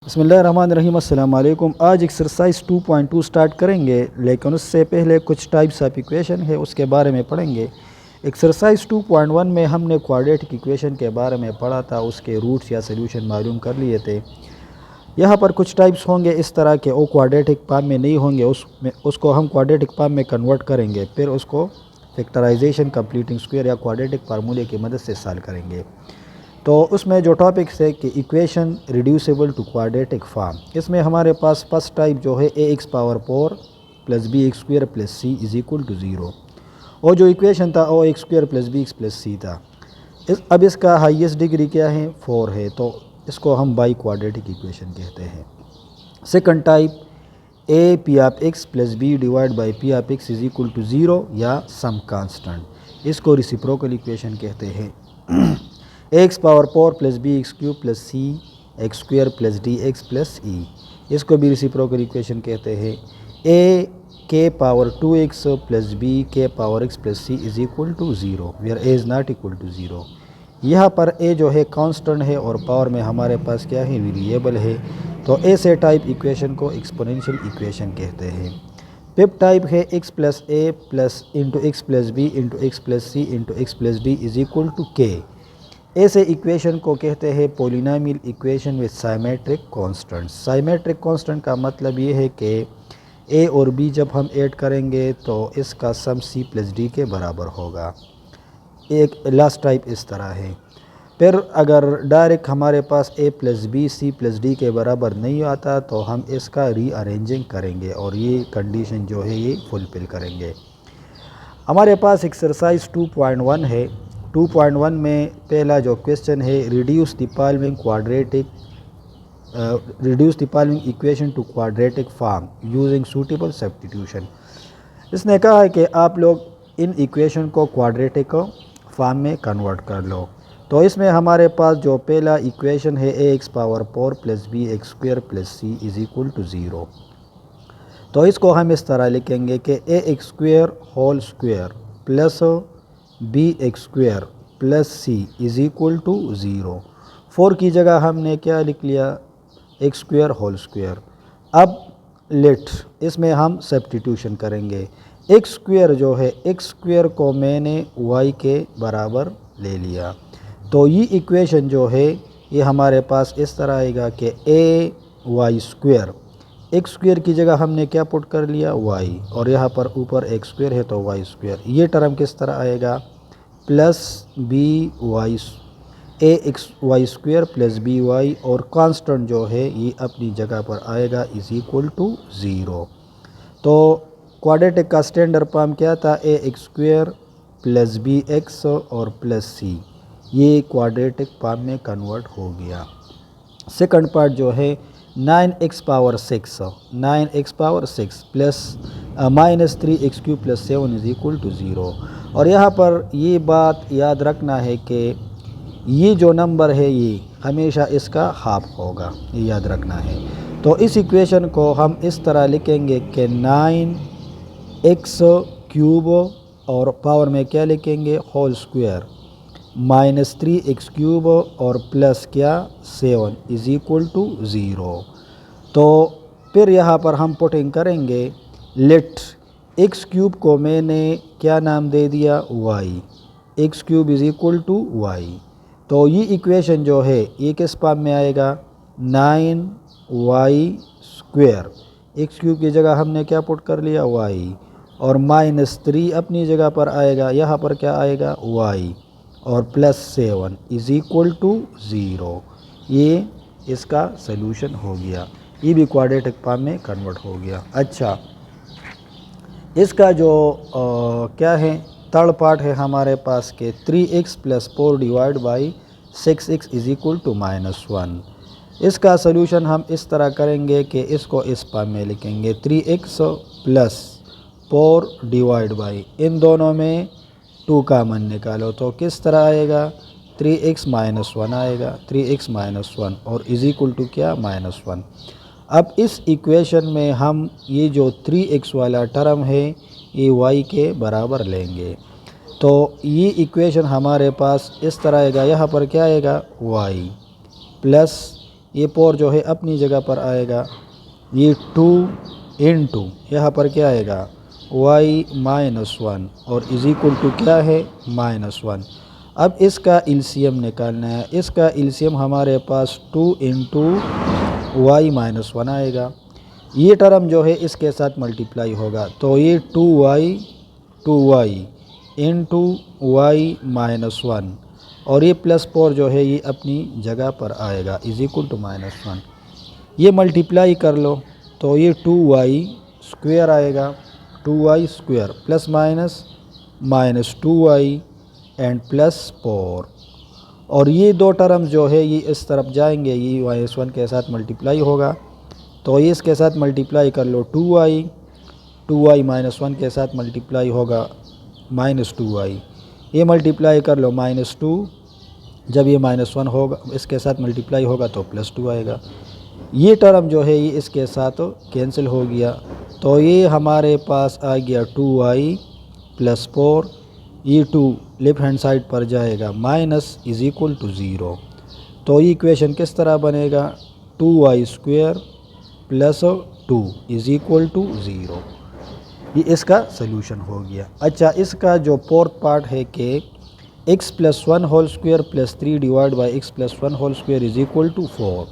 बिस्मिल्लाहिर्रहमानिर्रहीम अस्सलाम वालेकुम। आज एक्सरसाइज 2.2 स्टार्ट करेंगे, लेकिन उससे पहले कुछ टाइप्स ऑफ इक्वेशन है उसके बारे में पढ़ेंगे। एक्सरसाइज 2.1 में हमने क्वाड्रेटिक इक्वेशन के बारे में पढ़ा था, उसके रूट्स या सॉल्यूशन मालूम कर लिए थे। यहाँ पर कुछ टाइप्स होंगे इस तरह के, वो क्वाड्रेटिक फॉर्म में नहीं होंगे, उसको हम क्वाड्रेटिक फॉर्म में कन्वर्ट करेंगे, फिर उसको फैक्टराइजेशन, कंप्लीटिंग स्क्वायर या क्वाड्रेटिक फार्मूले की मदद से सॉल्व करेंगे। तो उसमें जो टॉपिक्स है कि equation reducible to quadratic form, इसमें हमारे पास फर्स्ट टाइप जो है ax power 4 plus B X square plus C is equal to 0, और जो इक्वेशन था O X square plus B X plus C था। अब इसका हाईएस्ट डिग्री क्या है, 4 है, तो इसको हम बाई क्वाड्रेटिक इक्वेशन कहते हैं। Second type A P of X plus B divide by P of X is equal to 0 या सम कांस्टेंट, इसको रेसिप्रोकल इक्वेशन कहते हैं। X power 4 plus B X cube plus C X square plus D X plus E, इसको भी reciprocal equation कहते हैं। A के power 2x plus B के power x plus C is equal to 0 where A is not equal to 0। यहाँ पर ए जो है कांस्टेंट है और पावर में हमारे पास क्या है, वेरिएबल है, तो ऐसे टाइप इक्वेशन को एक्सपोनेंशियल इक्वेशन कहते हैं। फिफ्थ टाइप है x plus A plus into x plus B into x plus C into x plus D is equal to K. ऐसे इक्वेशन को कहते हैं polynomial equation with symmetric constant. Symmetric constant का मतलब ये है कि ए और बी जब हम ऐड करेंगे तो इसका सम सी प्लस डी के बराबर होगा। एक लास्ट टाइप इस तरह है। फिर अगर डायरेक्ट हमारे पास A plus B C plus D के बराबर नहीं आता तो हम इसका रीअरेंजिंग करेंगे और ये कंडीशन जो है ये फुलफिल करेंगे। हमारे पास एक्सरसाइज 2.1 है। 2.1 में पहला जो क्वेश्चन है, reduce the following equation two quadratic form using suitable substitution. इसने कहा है कि आप लोग इन इक्वेशन को क्वाड्रेटिक फॉर्म में कन्वर्ट कर लो। तो इसमें हमारे पास जो पहला इक्वेशन है A X power 4 plus B X square plus C is equal to 0, तो इसको हम इस तरह लिखेंगे कि A X square whole square plus B X square plus C is equal to 0। 4 की जगह हमने क्या लिख लिया, एक्स स्क्वायर होल स्क्वायर। अब लेट इसमें हम सब्स्टिट्यूशन करेंगे। एक्स स्क्वायर जो है, एक्स स्क्वायर को मैंने वाई के बराबर ले लिया, तो ये इक्वेशन जो है ये हमारे पास इस तरह आएगा कि ए वाई स्क्वायर, एक्स स्क्वायर की जगह हमने क्या पुट कर लिया, वाई, और यहाँ पर ऊपर एक्स स्क्वायर है तो वाई स्क्वायर। ये टर्म किस तरह आएगा, plus B Y A X Y square plus B Y, और कांस्टेंट जो है ये अपनी जगह पर आएगा इज इक्वल टू 0। तो क्वाड्रेटिक का स्टैंडर्ड फॉर्म क्या था, A X square plus B X और प्लस सी, ये क्वाड्रेटिक फॉर्म में कन्वर्ट हो गया। सेकंड पार्ट जो है 9x power 6 plus minus 3x cube plus 7 is equal to 0। और यहाँ पर ये बात याद रखना है कि ये जो नंबर है ये हमेशा इसका हाफ होगा, ये याद रखना है। तो इस इक्वेशन को हम इस तरह लिखेंगे कि 9x क्यूब और पावर में क्या लिखेंगे, whole square, minus 3x cube और प्लस क्या 7 इज इक्वल टू 0। तो फिर यहाँ पर हम पुटिंग करेंगे, लेट x क्यूब को मैंने क्या नाम दे दिया, y, x cube is equal to y। तो ये इक्वेशन जो है ये किस फॉर्म में आएगा, 9y स्क्वायर, x क्यूब की जगह हमने क्या पुट कर लिया, y, और माइनस 3 अपनी जगह पर आएगा, यहाँ पर क्या आएगा, y, और प्लस 7 इज इक्वल टू 0। ये इसका सलूशन हो गया, ये भी क्वाड्रेटिक फॉर्म में कन्वर्ट हो गया। अच्छा, इसका जो क्या है, थर्ड पार्ट है हमारे पास के 3x plus 4 divide by 6x is equal to -1। इसका सलूशन हम इस तरह करेंगे कि इसको इस फॉर्म में लिखेंगे, 3x प्लस 4 डिवाइड बाई, इन दोनों में 2 कामन निकालो तो किस तरह आएगा, 3x माइनस 1 आएगा, 3x माइनस 1 और इज इक्वल टू क्या, -1। अब इस इक्वेशन में हम ये जो 3x वाला टर्म है ये y के बराबर लेंगे, तो ये इक्वेशन हमारे पास इस तरह आएगा, यहाँ पर क्या आएगा, y प्लस ये पोर जो है अपनी जगह पर आएगा। ये 2 इंटू यहाँ पर क्या आएगा y-1 और इज इक्वल टू क्या है -1। अब इसका एलसीएम निकालना है। इसका एलसीएम हमारे पास 2 इंटू y-1 आएगा। ये टर्म जो है इसके साथ मल्टीप्लाई होगा तो ये 2y इंटू y-1 और ये +4 जो है ये अपनी जगह पर आएगा इज इक्वल टू -1। ये मल्टीप्लाई कर लो तो ये 2y² आएगा, 2y² plus minus -2y and +4 और ये दो टर्म जो है ये इस तरफ जाएंगे, ये -1 के साथ मल्टीप्लाई होगा तो ये इसके साथ मल्टीप्लाई कर लो 2y -1 के साथ मल्टीप्लाई होगा -2y, ये मल्टीप्लाई कर लो -2, जब ये -1 होगा इसके साथ मल्टीप्लाई होगा तो +2 आएगा। ये टर्म जो है ये इसके साथ कैंसिल हो गया तो ये हमारे पास आ गया 2y +4, ये 2 लेफ्ट हैंड साइड पर जाएगा माइनस इज इक्वल टू 0। तो ये इक्वेशन किस तरह बनेगा 2y² plus 2 is equal to 0। ये इसका सलूशन हो गया। अच्छा, इसका जो फोर्थ पार्ट है कि x+1² + 3 divide by x+1² is equal to 4।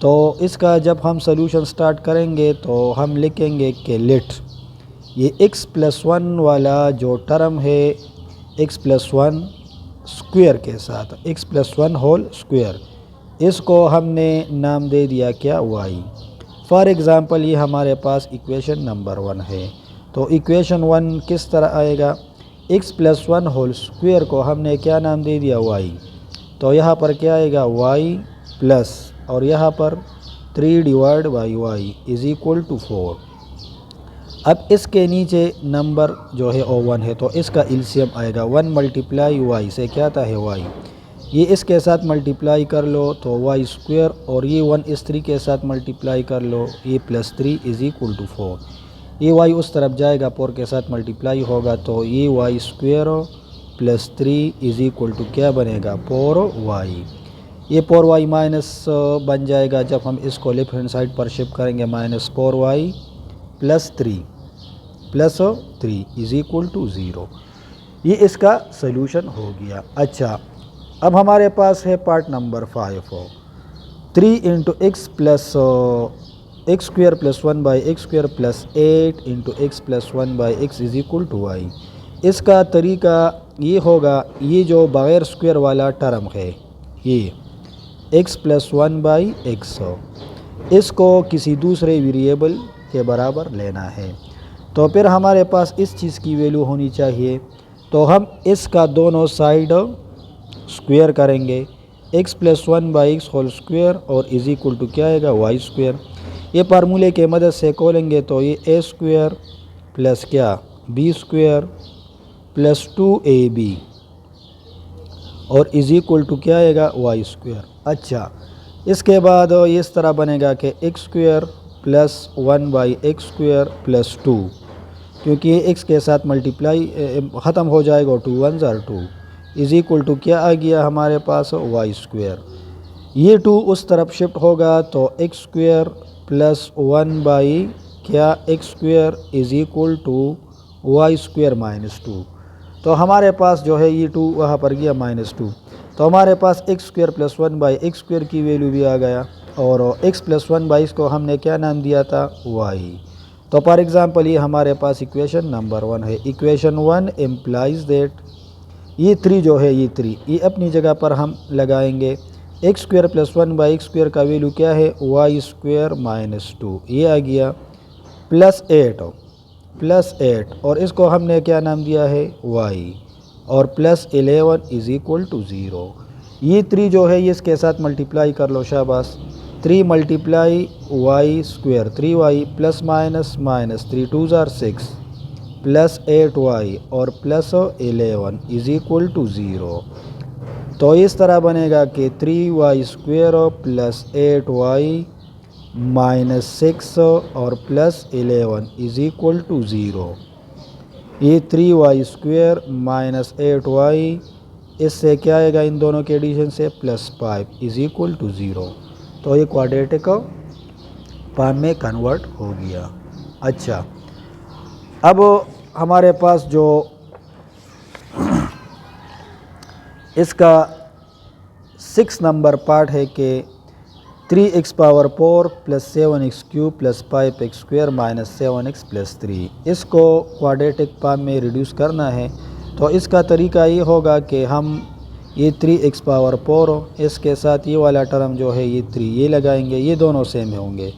तो इसका जब हम सलूशन स्टार्ट करेंगे तो हम लिखेंगे कि लेट ये x+1 वाला जो टर्म है x+1² के साथ x+1² इसको हमने नाम दे दिया क्या y। फॉर एग्ज़ाम्पल ये हमारे पास इक्वेशन नंबर 1 है तो इक्वेशन 1 किस तरह आएगा x+1² को हमने क्या नाम दे दिया y। तो यहाँ पर क्या आएगा y प्लस और यहाँ पर 3 divide by y is equal to 4। अब इसके नीचे नंबर जो है O1 है तो इसका एलसीएम आएगा 1 मल्टीप्लाई y से क्या आता है y, ये इसके साथ मल्टीप्लाई कर लो तो y² और ये 1 इस 3 के साथ मल्टीप्लाई कर लो ये +3 इज़ इक्वल टू 4। ये y उस तरफ जाएगा 4 के साथ मल्टीप्लाई होगा तो ये y² plus 3 is equal to क्या बनेगा 4y। ये 4y माइनस बन जाएगा जब हम इसको लेफ्ट हैंड साइड पर शिफ्ट करेंगे -4y plus 3 is equal to 0। ये इसका सलूशन हो गया। अच्छा, अब हमारे पास है part number 5 3 into x plus x² plus 1 by x² plus 8 into x plus 1 by x is equal to y। इसका तरीका ये होगा, ये जो बग़ैर स्क्वायर वाला टर्म है ये x प्लस 1 बाई x इसको किसी दूसरे वेरिएबल के बराबर लेना है तो फिर हमारे पास इस चीज़ की वैल्यू होनी चाहिए तो हम इसका दोनों साइड स्क्वायर करेंगे x प्लस 1 बाई x² और इज़ इक्वल टू क्या आएगा y²। ये फार्मूले के मदद से खोलेंगे तो ये a² प्लस क्या b² प्लस 2ab और इज़ इक्वल टू क्या आएगा y²। अच्छा, इसके बाद ये इस तरह बनेगा कि x² plus 1 by x² plus 2, क्योंकि ये x के साथ मल्टीप्लाई ख़त्म हो जाएगा 2 1 ज़ार 2 इज़ इक्वल टू क्या आ गया हमारे पास y²। ये 2 उस तरफ शिफ्ट होगा तो x² प्लस 1 बाई क्या x² is equal to y² minus 2। तो हमारे पास जो है ये 2 वहाँ पर गया -2 तो हमारे पास x² प्लस 1 बाई x² की वैल्यू भी आ गया और x प्लस 1 बाई को हमने क्या नाम दिया था y। तो फॉर एग्ज़ाम्पल ये हमारे पास इक्वेशन नंबर 1 है। इक्वेशन 1 इम्प्लाइज दैट ये 3 जो है ये 3 ये अपनी जगह पर हम लगाएंगे। x² प्लस 1 बाई x² का वैल्यू क्या है y² माइनस 2, ये आ गया प्लस 8 और इसको हमने क्या नाम दिया है y और प्लस 11 इज़ इक्वल टू 0। ये 3 जो है ये इसके साथ मल्टीप्लाई कर लो, शाबाश 3 multiply y² 3y plus minus -3 2 ज़ार 6 प्लस 8y और प्लस 11 इज़ इक्वल टू 0। तो इस तरह बनेगा कि 3y² प्लस 8y माइनस 6 और प्लस 11 इज़ इक्वल टू 0। ये 3y² माइनस 8y इससे क्या आएगा इन दोनों के एडिशन से +5 इज़ इक्वल टू 0। तो ये क्वाड्रेटिक फॉर्म में कन्वर्ट हो गया। अच्छा, अब हमारे पास जो इसका 6 नंबर पार्ट है कि 3x⁴ plus 7x³ plus 5x² minus 7x plus 3, इसको क्वाड्रेटिक फॉर्म में रिड्यूस करना है। तो इसका तरीका ये होगा कि हम ये 3x⁴ इसके साथ ये वाला टर्म जो है ये 3 ये लगाएंगे, ये दोनों सेम होंगे,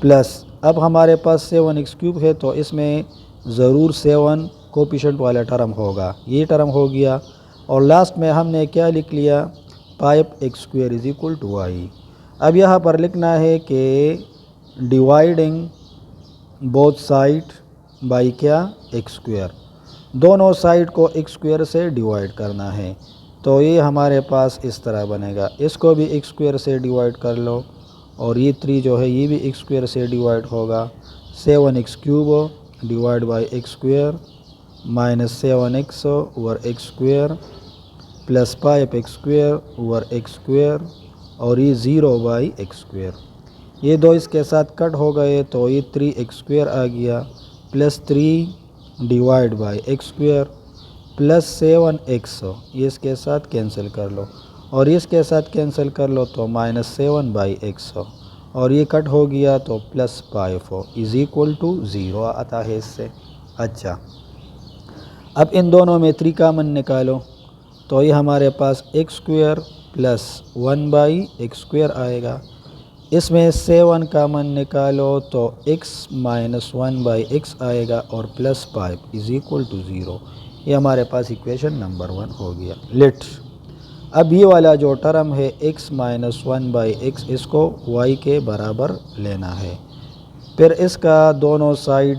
प्लस अब हमारे पास 7x³ है तो इसमें ज़रूर 7 कोफिशिएंट वाला टर्म होगा, ये टर्म हो गया। और लास्ट में हमने क्या लिख लिया, 5x² = y। अब यहाँ पर लिखना है कि डिवाइडिंग बोथ साइड बाई क्या, x², दोनों साइड को x² से डिवाइड करना है। तो ये हमारे पास इस तरह बनेगा, इसको भी x² से डिवाइड कर लो और ये 3 जो है ये भी x² से डिवाइड होगा। 7x³ divide by x² minus 7x/x² plus 5x²/x² और ये 0/x²। ये दो इसके साथ कट हो गए तो ये 3x² आ गया, plus 3 divide by x² plus 7x, ये इसके साथ कैंसिल कर लो और इसके साथ कैंसिल कर लो तो माइनस 7/x और ये कट हो गया तो प्लस 5 = 0 आता है इससे। अच्छा, अब इन दोनों में 3 कामन निकालो तो ये हमारे पास x² प्लस 1/x² आएगा। इसमें 7 कामन निकालो तो x माइनस 1/x आएगा और प्लस 5 = 0। ये हमारे पास इक्वेशन नंबर 1 हो गया। लेट अब ये वाला जो टर्म है x माइनस 1/x इसको y के बराबर लेना है, फिर इसका दोनों साइड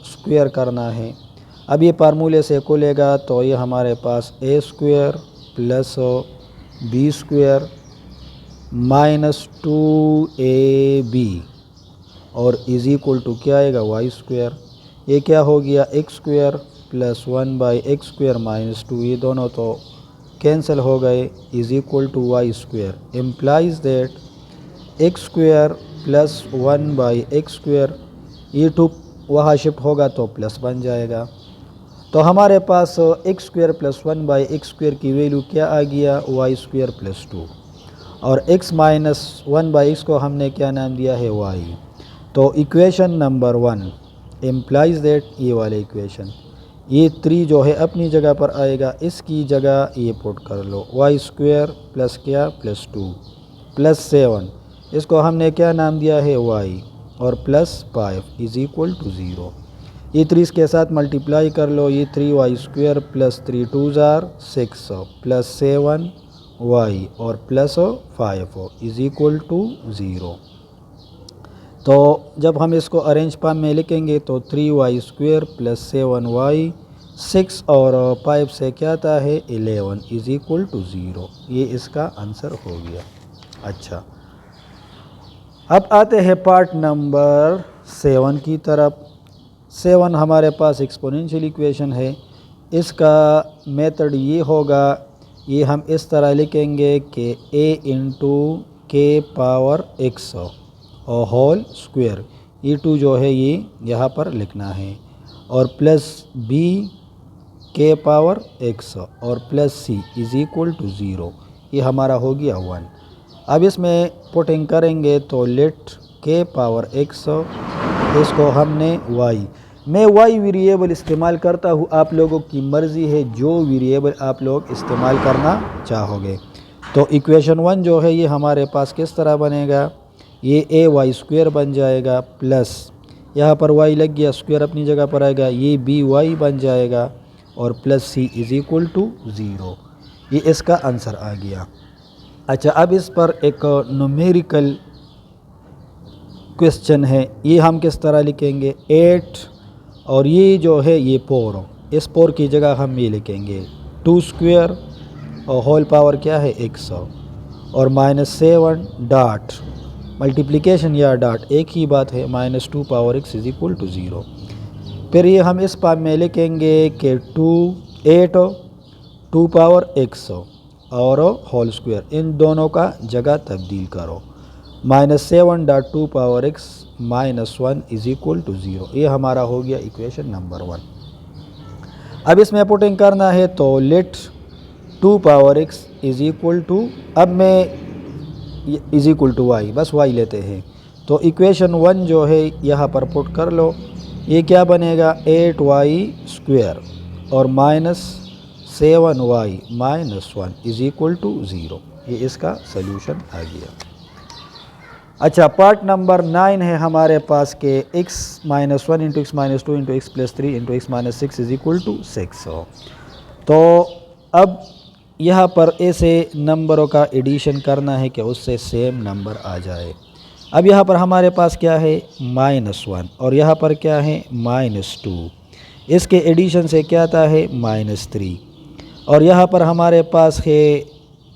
स्क्वायर करना है। अब ये फार्मूले से खुलेगा तो ये हमारे पास a² plus b² minus 2ab और = क्या आएगा, y²। ये क्या हो गया, x² प्लस 1/x² माइनस 2, ये दोनों तो कैंसिल हो गए, = y²। Implies that x² plus 1/x², ये 2 वहाँ शिफ्ट होगा तो प्लस बन जाएगा। तो हमारे पास x² प्लस 1/x² की वैल्यू क्या आ गया, y² प्लस 2 और x माइनस 1/x को हमने क्या नाम दिया है, y। तो इक्वेशन नंबर 1 इम्प्लाइज दैट ये वाले इक्वेशन, ये 3 जो है अपनी जगह पर आएगा, इसकी जगह ये पुट कर लो, y² प्लस क्या, प्लस 2 प्लस 7, इसको हमने क्या नाम दिया है, y और प्लस 5 = 0। ये 3 के साथ मल्टीप्लाई कर लो, ये 3y² प्लस 3 2 6 प्लस 7y और प्लस 5 = 0। तो जब हम इसको अरेंज फॉर्म में लिखेंगे तो 3y² प्लस 7y 6 और 5 से क्या आता है, 11 = 0। ये इसका आंसर हो गया। अच्छा, अब आते हैं पार्ट नंबर 7 की तरफ। 7 हमारे पास एक्सपोनेंशियल इक्वेशन है। इसका मेथड ये होगा, ये हम इस तरह लिखेंगे कि a × k⁴x और होल स्क्वायर, ये 2 जो है ये यहाँ पर लिखना है और प्लस b k⁴x और प्लस c = 0। ये हमारा हो गया 1। अब इसमें पुटिंग करेंगे तो लेट k⁴x, इसको हमने y, मैं y वेरिएबल इस्तेमाल करता हूँ, आप लोगों की मर्ज़ी है जो वेरिएबल आप लोग इस्तेमाल करना चाहोगे। तो इक्वेशन 1 जो है ये हमारे पास किस तरह बनेगा, ये ay² बन जाएगा, प्लस यहाँ पर y लग गया, स्क्वायर अपनी जगह पर आएगा, ये by बन जाएगा और प्लस c = 0। ये इसका आंसर आ गया। अच्छा, अब इस पर एक न्यूमेरिकल क्वेश्चन है, ये हम किस तरह लिखेंगे, 8 और ये जो है ये 4, इस 4 की जगह हम ये लिखेंगे 2² और होल पावर क्या है, 100 और माइनस 7 डॉट मल्टीप्लिकेशन या डॉट एक ही बात है, -2⁴x = 0। फिर ये हम इस फॉर्म में लिखेंगे कि 8 2⁴x और होल स्क्वायर, इन दोनों का जगह तब्दील करो -7.2 power x -1 is equal to 0। ये हमारा हो गया इक्वेशन नंबर 1। अब इसमें पुटिंग करना है तो let 2 power x is equal to, अब मैं इज इक्वल टू y, बस y लेते हैं तो इक्वेशन 1 जो है यहाँ पर पुट कर लो। ये क्या बनेगा 8y² और -7y -1 इज इक्वल टू 0। ये इसका सल्यूशन आ गया। अच्छा, पार्ट नंबर 9 है हमारे पास के x-1 into x-2 into x+3 into x-6 is equal to 6। तो अब यहाँ पर ऐसे नंबरों का एडिशन करना है कि उससे सेम नंबर आ जाए। अब यहाँ पर हमारे पास क्या है -1 और यहाँ पर क्या है -2, इसके एडिशन से क्या आता है -3 और यहाँ पर हमारे पास है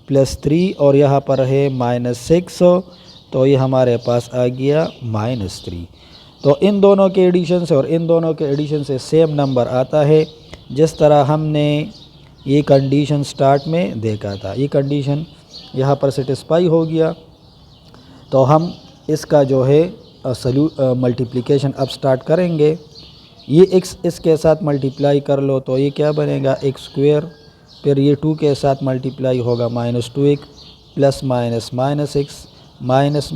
+3 और यहाँ पर है -6, तो ये हमारे पास आ गया -3। तो इन दोनों के एडिशन से और इन दोनों के एडिशन से सेम नंबर आता है, जिस तरह हमने ये कंडीशन स्टार्ट में देखा था। ये कंडीशन यहाँ पर सेटिस्फाई हो गया तो हम इसका जो है मल्टीप्लिकेशन अब स्टार्ट करेंगे। ये x इसके साथ मल्टीप्लाई कर लो तो ये क्या बनेगा x², फिर ये 2 के साथ मल्टीप्लाई होगा -2x plus -x minus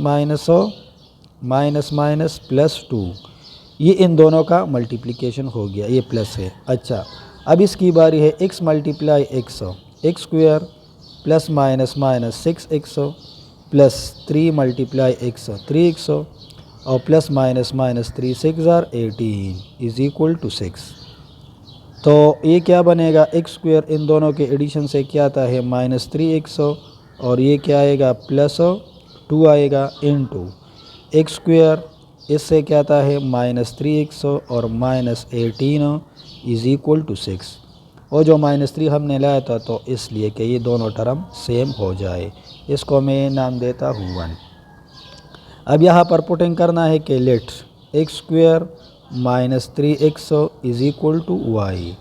minus +2। ये इन दोनों का मल्टीप्लिकेशन हो गया, ये प्लस है। अच्छा, अब इसकी बारी है x multiply x² plus -6x plus 3 multiply x 3x और प्लस -3 6 18 इज इक्वल टू 6। तो ये क्या बनेगा x² इन दोनों के एडिशन से क्या आता है -3x और ये क्या आएगा +2 आएगा इनटू x² इससे क्या आता है -3x और -18 इज इक्वल टू 6। और जो -3 हमने लाया था तो इसलिए कि ये दोनों टर्म सेम हो जाए, इसको मैं नाम देता हूँ 1। अब यहाँ पर पुटिंग करना है कि let x² -3x is equal to y।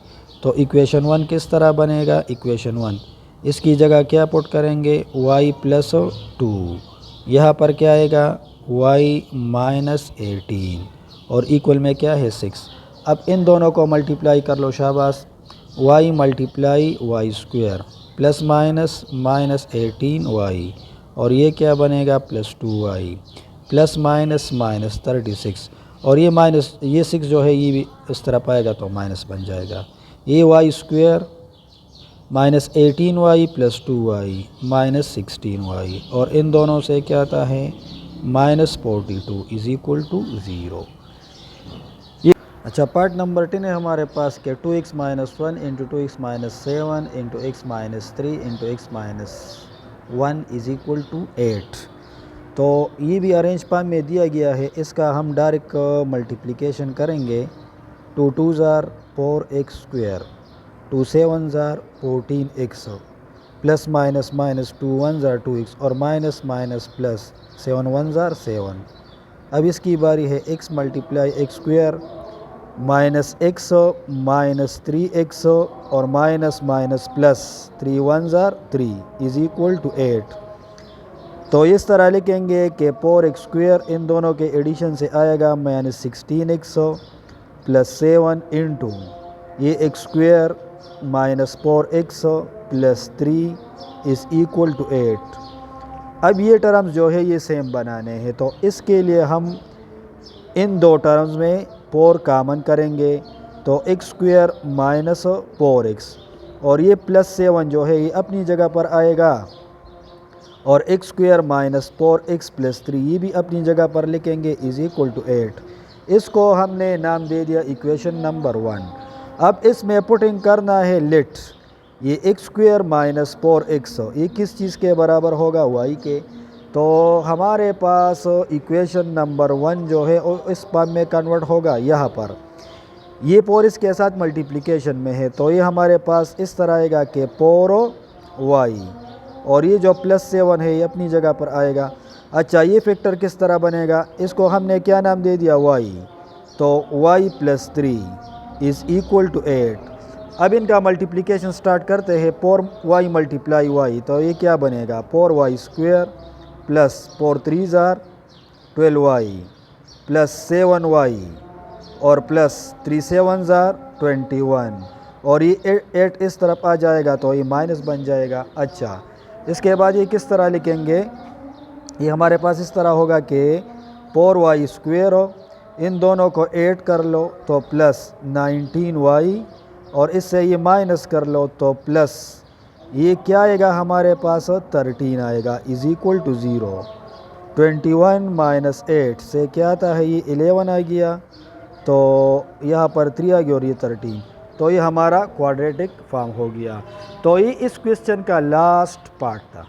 तो इक्वेशन 1 किस तरह बनेगा, इक्वेशन 1 इसकी जगह क्या पुट करेंगे y +2, यहाँ पर क्या आएगा y -18 और इक्वल में क्या है 6। अब इन दोनों को मल्टीप्लाई कर लो, शाबाश, y multiply y² plus -18y और ये क्या बनेगा +2y प्लस -36 और ये 6 जो है ये भी इस तरफ आएगा तो माइनस बन जाएगा। ये y² -18y plus 2y -16y और इन दोनों से क्या आता है -42 इज इक्वल टू 0। अच्छा, पार्ट नंबर 10 है हमारे पास के 2x - 1 into 2x - 7 into x - 3 into x - 1 is equal to 8। तो ये भी अरेंज फॉर्म में दिया गया है, इसका हम डायरेक्ट मल्टीप्लिकेशन करेंगे। 2 2s are 4x², 2 7s are 14x plus minus 2 1s are 2x और माइनस प्लस 7 1s are 7। अब इसकी बारी है x multiply x² -x -3x और minus plus 3 1s are 3 is equal to 8। तो इस तरह लिखेंगे कि 4x² इन दोनों के एडिशन से आएगा -16x प्लस 7 इंटू ये x² -4x plus 3 is equal to 8। अब ये टर्म्स जो है ये सेम बनाने हैं, तो इसके लिए हम इन दो टर्म्स में 4 कामन करेंगे तो x² -4x और ये प्लस 7 जो है ये अपनी जगह पर आएगा और x² -4x प्लस 3 ये भी अपनी जगह पर लिखेंगे इज इक्वल टू 8। इसको हमने नाम दे दिया इक्वेशन नंबर 1। अब इसमें पुटिंग करना है लेट ये x² -4x ये किस चीज़ के बराबर होगा y के। तो हमारे पास इक्वेशन नंबर 1 जो है इस फॉर्म में कन्वर्ट होगा। यहाँ पर ये 4 इसके साथ मल्टीप्लिकेशन में है तो ये हमारे पास इस तरह आएगा कि 4y और ये जो प्लस 7 है ये अपनी जगह पर आएगा। अच्छा, ये फैक्टर किस तरह बनेगा, इसको हमने क्या नाम दे दिया y, तो y plus 3 is equal to 8। अब इनका मल्टीप्लिकेशन स्टार्ट करते हैं। 4y मल्टीप्लाई y तो ये क्या बनेगा 4y² प्लस 4 3 ज़ार 12y प्लस 7y और प्लस 3 7 ज़ार 21 और ये 8 इस तरफ आ जाएगा तो ये माइनस बन जाएगा। अच्छा, इसके बाद ये किस तरह लिखेंगे, ये हमारे पास इस तरह होगा कि 4y स्क्वेयर हो, इन दोनों को 8 कर लो तो प्लस 19y और इससे ये माइनस कर लो तो प्लस ये क्या आएगा हमारे पास 13 आएगा इज इक्वल टू 0। 21 माइनस 8 से क्या आता है, ये 11 आ गया, तो यहाँ पर 3 आ गया और ये 13, तो ये हमारा क्वाड्रेटिक फॉर्म हो गया। तो ये इस क्वेश्चन का लास्ट पार्ट था।